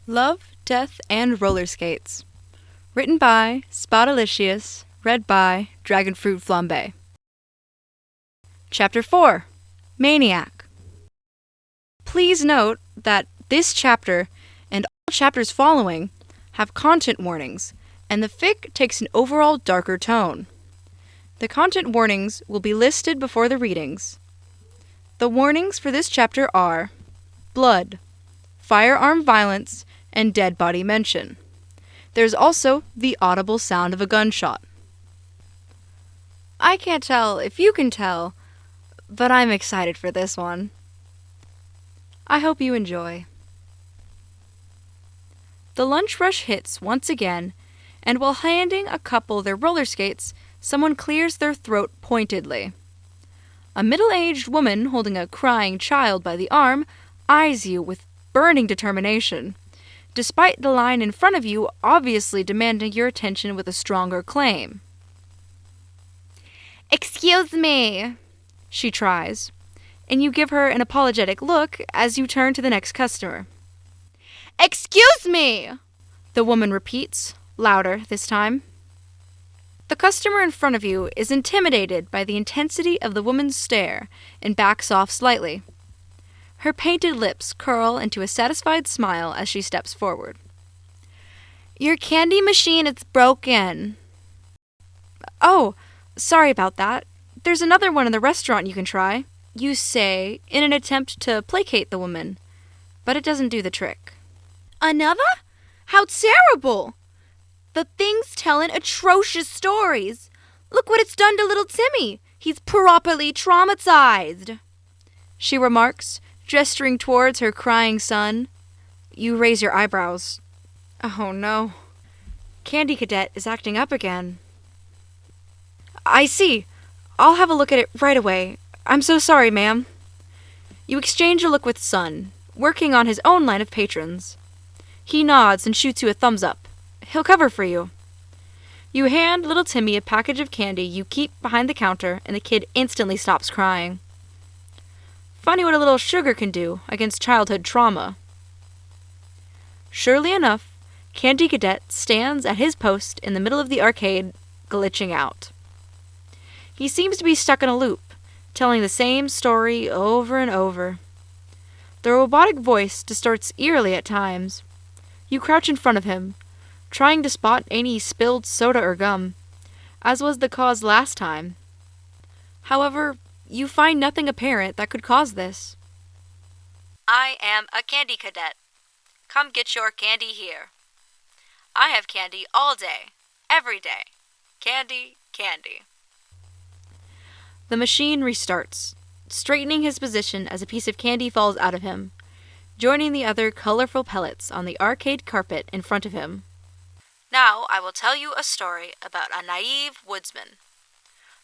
Love, Death, and Rollerskates. Written by Spadillecious, read by Dragonfruit Flambe. Chapter 4. Maniac. Please note that this chapter and all chapters following have content warnings, and the fic takes an overall darker tone. The content warnings will be listed before the readings. The warnings for this chapter are blood, firearm violence, and dead body mention. There's also the audible sound of a gunshot. I can't tell if you can tell, but I'm excited for this one. I hope you enjoy. The lunch rush hits once again, and while handing a couple their roller skates, someone clears their throat pointedly. A middle-aged woman holding a crying child by the arm eyes you with burning determination, despite the line in front of you obviously demanding your attention with a stronger claim. "Excuse me," she tries, and you give her an apologetic look as you turn to the next customer. "Excuse me," the woman repeats, louder this time. The customer in front of you is intimidated by the intensity of the woman's stare and backs off slightly. Her painted lips curl into a satisfied smile as she steps forward. "Your candy machine is broken." "Oh, sorry about that. There's another one in the restaurant you can try," you say in an attempt to placate the woman, but it doesn't do the trick. "Another? How terrible! The thing's telling atrocious stories. Look what it's done to little Timmy. He's properly traumatized," she remarks, gesturing towards her crying son. You raise your eyebrows. Oh no. Candy Cadet is acting up again. "I see. I'll have a look at it right away. I'm so sorry, ma'am." You exchange a look with son, working on his own line of patrons. He nods and shoots you a thumbs up. He'll cover for you. You hand little Timmy a package of candy you keep behind the counter, and the kid instantly stops crying. Funny what a little sugar can do against childhood trauma. Surely enough, Candy Cadet stands at his post in the middle of the arcade, glitching out. He seems to be stuck in a loop, telling the same story over and over. The robotic voice distorts eerily at times. You crouch in front of him, trying to spot any spilled soda or gum, as was the cause last time. However, you find nothing apparent that could cause this. "I am a Candy Cadet. Come get your candy here. I have candy all day, every day. Candy, candy." The machine restarts, straightening his position as a piece of candy falls out of him, joining the other colorful pellets on the arcade carpet in front of him. "Now I will tell you a story about a naive woodsman.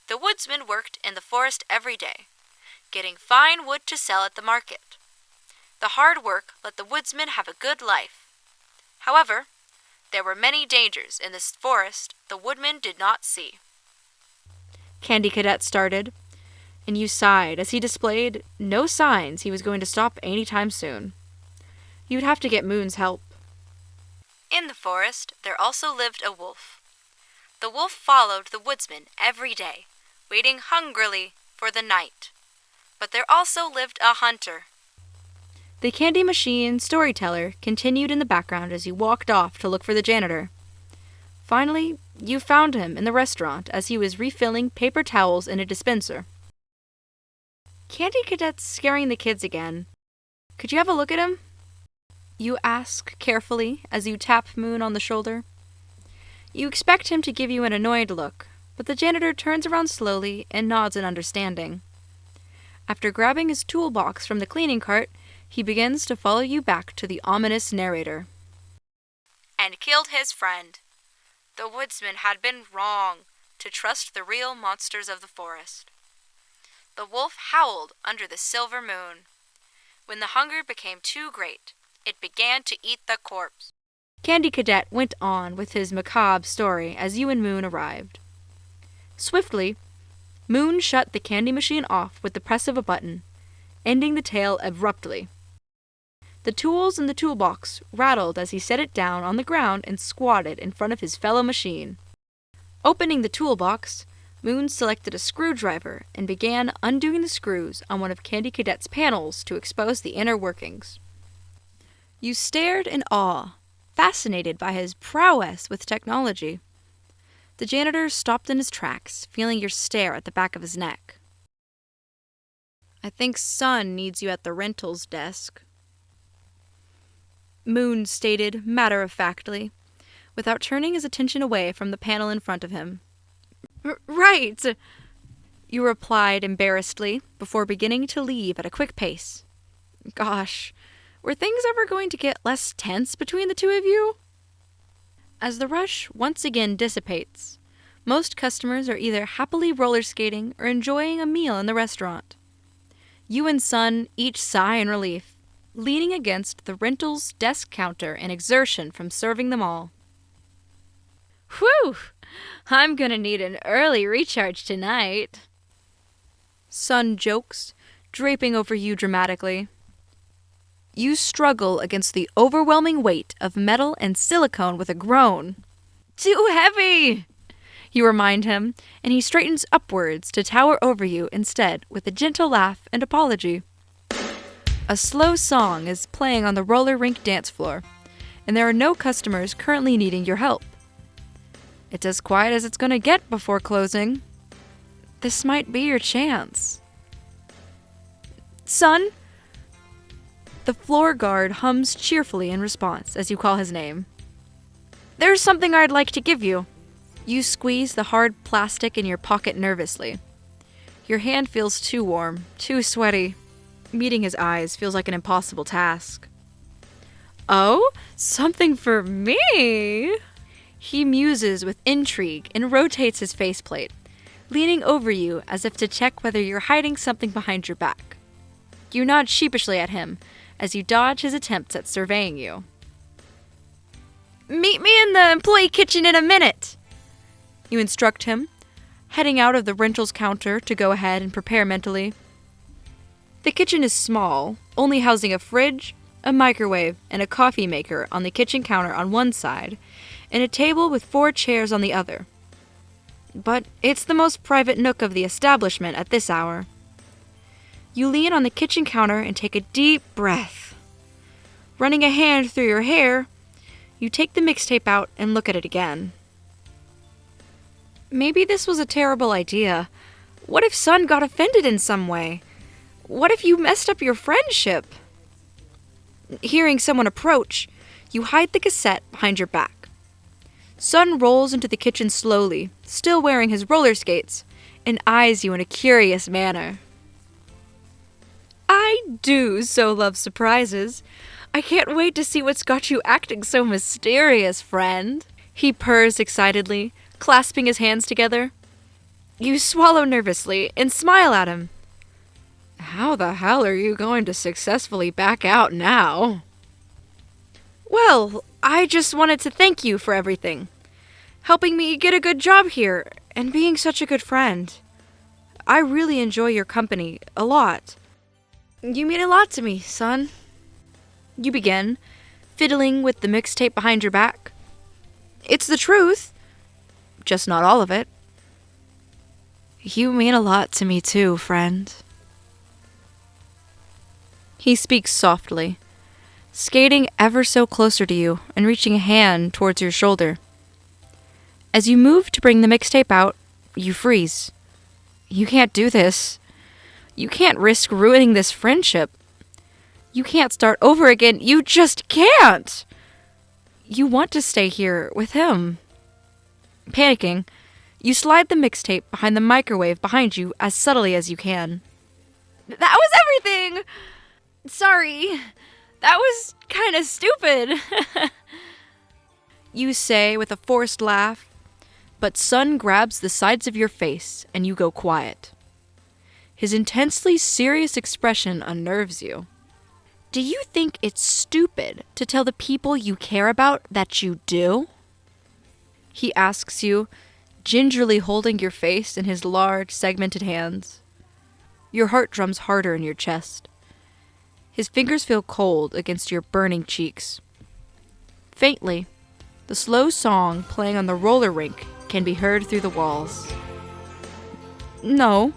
The woodsman worked in the forest every day, getting fine wood to sell at the market. The hard work let the woodsman have a good life. However, there were many dangers in this forest the woodman did not see." Candy Cadet started, and you sighed as he displayed no signs he was going to stop any time soon. You'd have to get Moon's help. "In the forest, there also lived a wolf. The wolf followed the woodsman every day, waiting hungrily for the night. But there also lived a hunter." The candy machine storyteller continued in the background as you walked off to look for the janitor. Finally, you found him in the restaurant as he was refilling paper towels in a dispenser. "Candy Cadet's scaring the kids again. Could you have a look at him?" You ask carefully as you tap Moon on the shoulder. You expect him to give you an annoyed look, but the janitor turns around slowly and nods in understanding. After grabbing his toolbox from the cleaning cart, he begins to follow you back to the ominous narrator. "And killed his friend. The woodsman had been wrong to trust the real monsters of the forest. The wolf howled under the silver moon. When the hunger became too great, it began to eat the corpse." Candy Cadet went on with his macabre story as you and Moon arrived. Swiftly, Moon shut the candy machine off with the press of a button, ending the tale abruptly. The tools in the toolbox rattled as he set it down on the ground and squatted in front of his fellow machine. Opening the toolbox, Moon selected a screwdriver and began undoing the screws on one of Candy Cadet's panels to expose the inner workings. You stared in awe, fascinated by his prowess with technology. The janitor stopped in his tracks, feeling your stare at the back of his neck. "I think Sun needs you at the rentals desk," Moon stated matter-of-factly, without turning his attention away from the panel in front of him. Right, you replied embarrassedly, before beginning to leave at a quick pace. Gosh, were things ever going to get less tense between the two of you? As the rush once again dissipates, most customers are either happily roller skating or enjoying a meal in the restaurant. You and Sun each sigh in relief, leaning against the rental's desk counter in exertion from serving them all. Whew! I'm gonna need an early recharge tonight, Sun jokes, draping over you dramatically. You struggle against the overwhelming weight of metal and silicone with a groan. Too heavy! You remind him, and he straightens upwards to tower over you instead with a gentle laugh and apology. A slow song is playing on the roller rink dance floor, and there are no customers currently needing your help. It's as quiet as it's going to get before closing. This might be your chance. Sun? The floor guard hums cheerfully in response as you call his name. There's something I'd like to give you. You squeeze the hard plastic in your pocket nervously. Your hand feels too warm, too sweaty. Meeting his eyes feels like an impossible task. Oh, something for me? He muses with intrigue and rotates his faceplate, leaning over you as if to check whether you're hiding something behind your back. You nod sheepishly at him as you dodge his attempts at surveying you. Meet me in the employee kitchen in a minute, you instruct him, heading out of the rentals counter to go ahead and prepare mentally. The kitchen is small, only housing a fridge, a microwave, and a coffee maker on the kitchen counter on one side, and a table with 4 chairs on the other. But it's the most private nook of the establishment at this hour. You lean on the kitchen counter and take a deep breath. Running a hand through your hair, you take the mixtape out and look at it again. Maybe this was a terrible idea. What if Sun got offended in some way? What if you messed up your friendship? Hearing someone approach, you hide the cassette behind your back. Sun rolls into the kitchen slowly, still wearing his roller skates, and eyes you in a curious manner. I do so love surprises. I can't wait to see what's got you acting so mysterious, friend. He purrs excitedly, clasping his hands together. You swallow nervously and smile at him. How the hell are you going to successfully back out now? Well, I just wanted to thank you for everything. Helping me get a good job here, and being such a good friend. I really enjoy your company, a lot. You mean a lot to me, Sun. You begin, fiddling with the mixtape behind your back. It's the truth, just not all of it. You mean a lot to me too, friend. He speaks softly, skating ever so closer to you and reaching a hand towards your shoulder. As you move to bring the mixtape out, you freeze. You can't do this. You can't risk ruining this friendship. You can't start over again. You just can't. You want to stay here with him. Panicking, you slide the mixtape behind the microwave behind you as subtly as you can. That was everything! Sorry. That was kind of stupid. You say with a forced laugh, but Sun grabs the sides of your face and you go quiet. His intensely serious expression unnerves you. Do you think it's stupid to tell the people you care about that you do? He asks you, gingerly holding your face in his large, segmented hands. Your heart drums harder in your chest. His fingers feel cold against your burning cheeks. Faintly, the slow song playing on the roller rink can be heard through the walls. No.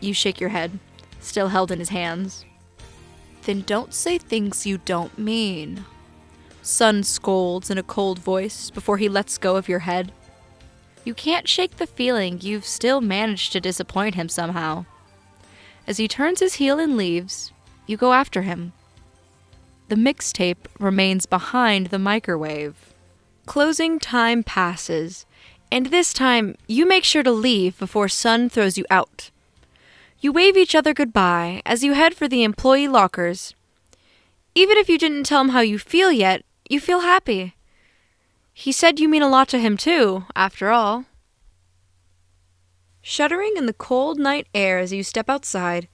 You shake your head, still held in his hands. Then don't say things you don't mean. Sun scolds in a cold voice before he lets go of your head. You can't shake the feeling you've still managed to disappoint him somehow. As he turns his heel and leaves, you go after him. The mixtape remains behind the microwave. Closing time passes, and this time you make sure to leave before Sun throws you out. You wave each other goodbye as you head for the employee lockers. Even if you didn't tell him how you feel yet, you feel happy. He said you mean a lot to him too, after all. Shuddering in the cold night air as you step outside,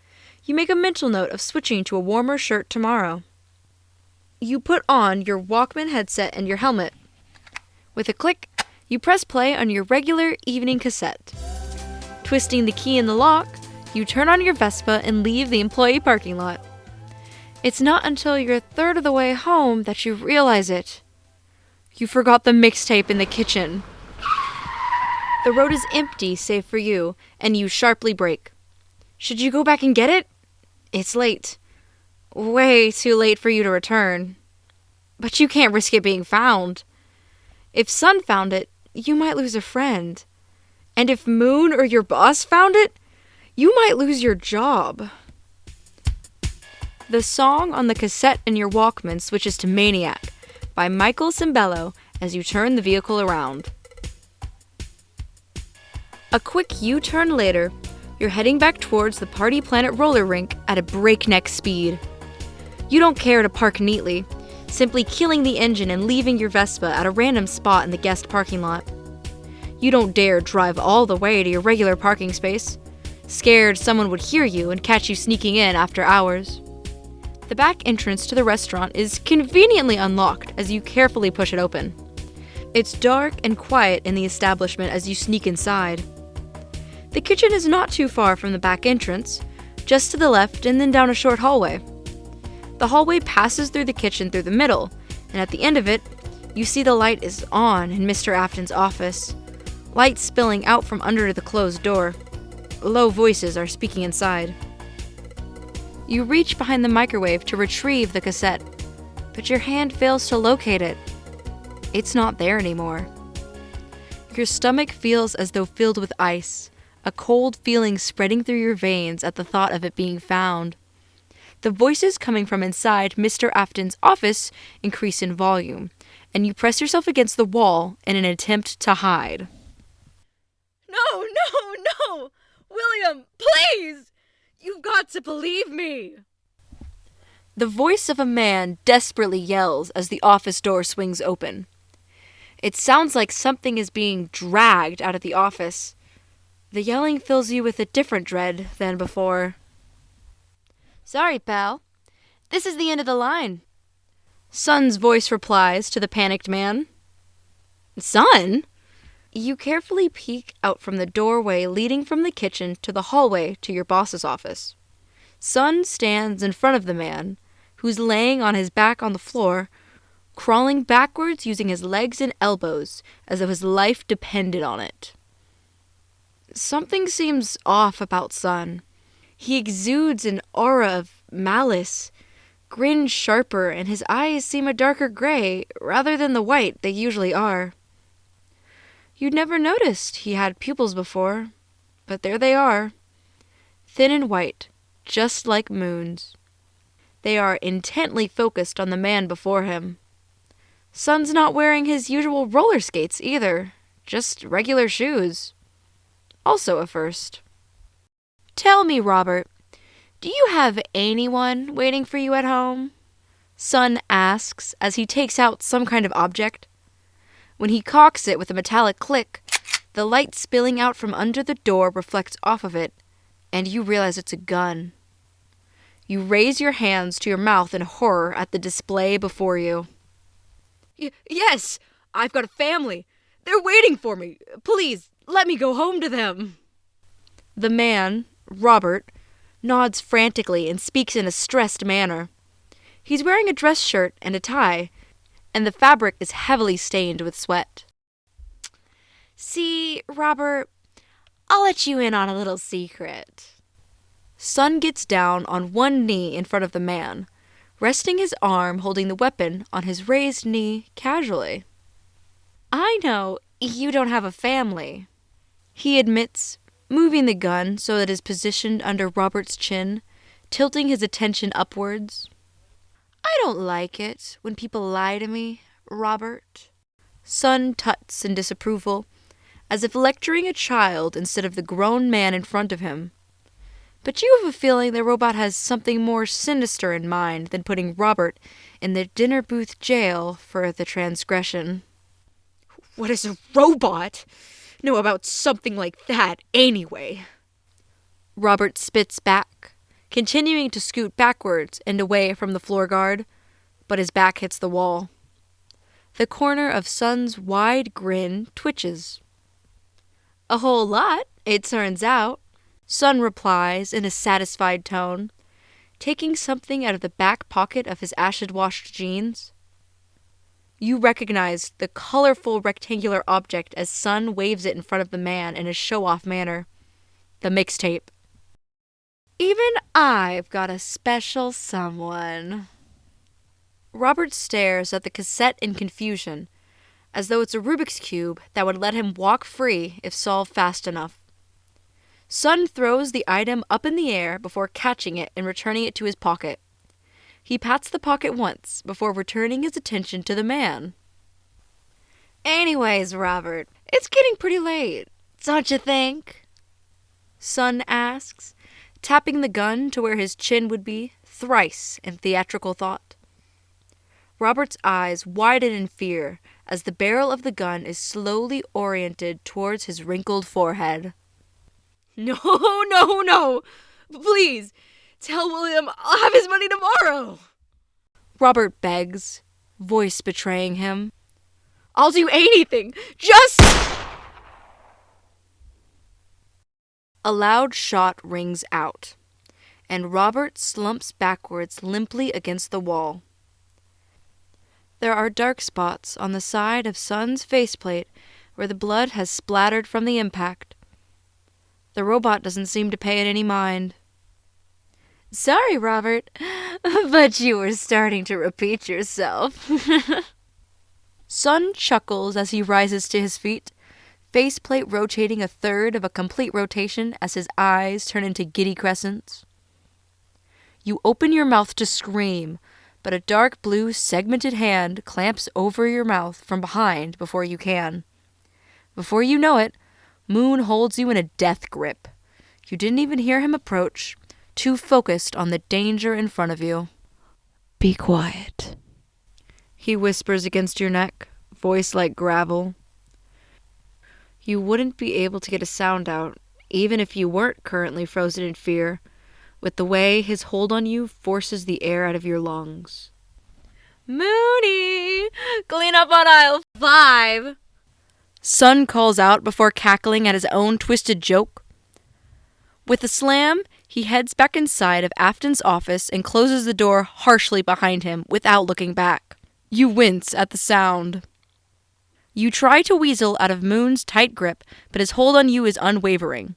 you make a mental note of switching to a warmer shirt tomorrow. You put on your Walkman headset and your helmet. With a click, you press play on your regular evening cassette. Twisting the key in the lock, you turn on your Vespa and leave the employee parking lot. It's not until you're a third of the way home that you realize it. You forgot the mixtape in the kitchen. The road is empty save for you, and you sharply brake. Should you go back and get it? It's late. Way too late for you to return. But you can't risk it being found. If Sun found it, you might lose a friend. And if Moon or your boss found it, you might lose your job. The song on the cassette in your Walkman switches to Maniac by Michael Cimbello as you turn the vehicle around. A quick U-turn later, you're heading back towards the Party Planet roller rink at a breakneck speed. You don't care to park neatly, simply killing the engine and leaving your Vespa at a random spot in the guest parking lot. You don't dare drive all the way to your regular parking space, scared someone would hear you and catch you sneaking in after hours. The back entrance to the restaurant is conveniently unlocked as you carefully push it open. It's dark and quiet in the establishment as you sneak inside. The kitchen is not too far from the back entrance, just to the left and then down a short hallway. The hallway passes through the kitchen through the middle, and at the end of it, you see the light is on in Mr. Afton's office, light spilling out from under the closed door. Low voices are speaking inside. You reach behind the microwave to retrieve the cassette, but your hand fails to locate it. It's not there anymore. Your stomach feels as though filled with ice, a cold feeling spreading through your veins at the thought of it being found. The voices coming from inside Mr. Afton's office increase in volume, and you press yourself against the wall in an attempt to hide. No! William, please! You've got to believe me! The voice of a man desperately yells as the office door swings open. It sounds like something is being dragged out of the office. The yelling fills you with a different dread than before. Sorry, pal. This is the end of the line. Sun's voice replies to the panicked man. Sun? You carefully peek out from the doorway leading from the kitchen to the hallway to your boss's office. Sun stands in front of the man, who's laying on his back on the floor, crawling backwards using his legs and elbows as though his life depended on it. Something seems off about Sun. He exudes an aura of malice, grins sharper, and his eyes seem a darker gray rather than the white they usually are. You'd never noticed he had pupils before, but there they are, thin and white, just like Moon's. They are intently focused on the man before him. Sun's not wearing his usual roller skates either, just regular shoes. Also a first. Tell me, Robert, do you have anyone waiting for you at home? Sun asks as he takes out some kind of object. When he cocks it with a metallic click, the light spilling out from under the door reflects off of it, and you realize it's a gun. You raise your hands to your mouth in horror at the display before you. Yes, I've got a family. They're waiting for me. Please, let me go home to them. The man, Robert, nods frantically, and speaks in a stressed manner. He's wearing a dress shirt and a tie, and the fabric is heavily stained with sweat. See, Robert, I'll let you in on a little secret. Sun gets down on one knee in front of the man, resting his arm holding the weapon on his raised knee casually. I know you don't have a family, he admits, moving the gun so that it is positioned under Robert's chin, tilting his attention upwards. I don't like it when people lie to me, Robert. Sun tuts in disapproval, as if lecturing a child instead of the grown man in front of him. But you have a feeling the robot has something more sinister in mind than putting Robert in the dinner booth jail for the transgression. What does a robot know about something like that anyway? Robert spits back, continuing to scoot backwards and away from the floor guard, but his back hits the wall. The corner of Sun's wide grin twitches. A whole lot, it turns out, Sun replies in a satisfied tone, taking something out of the back pocket of his acid-washed jeans. You recognize the colorful rectangular object as Sun waves it in front of the man in a show-off manner. The mixtape. Even I've got a special someone. Robert stares at the cassette in confusion, as though it's a Rubik's Cube that would let him walk free if solved fast enough. Sun throws the item up in the air before catching it and returning it to his pocket. He pats the pocket once before returning his attention to the man. Anyways, Robert, it's getting pretty late, don't you think? Sun asks, tapping the gun to where his chin would be, thrice in theatrical thought. Robert's eyes widen in fear as the barrel of the gun is slowly oriented towards his wrinkled forehead. No, no, no! Please, tell William I'll have his money tomorrow! Robert begs, voice betraying him. I'll do anything! Just... A loud shot rings out, and Robert slumps backwards limply against the wall. There are dark spots on the side of Sun's faceplate where the blood has splattered from the impact. The robot doesn't seem to pay it any mind. Sorry, Robert, but you were starting to repeat yourself. Sun chuckles as he rises to his feet, faceplate rotating a third of a complete rotation as his eyes turn into giddy crescents. You open your mouth to scream, but a dark blue segmented hand clamps over your mouth from behind before you can. Before you know it, Moon holds you in a death grip. You didn't even hear him approach, too focused on the danger in front of you. Be quiet, he whispers against your neck, voice like gravel. You wouldn't be able to get a sound out, even if you weren't currently frozen in fear, with the way his hold on you forces the air out of your lungs. Mooney! Clean up on aisle 5! Sun calls out before cackling at his own twisted joke. With a slam, he heads back inside of Afton's office and closes the door harshly behind him without looking back. You wince at the sound. You try to weasel out of Moon's tight grip, but his hold on you is unwavering.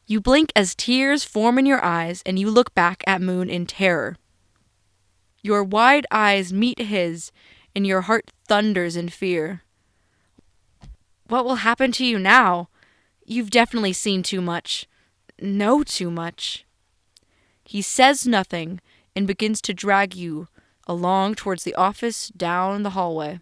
You blink as tears form in your eyes and you look back at Moon in terror. Your wide eyes meet his and your heart thunders in fear. What will happen to you now? You've definitely seen too much. Know too much. He says nothing and begins to drag you along towards the office down the hallway.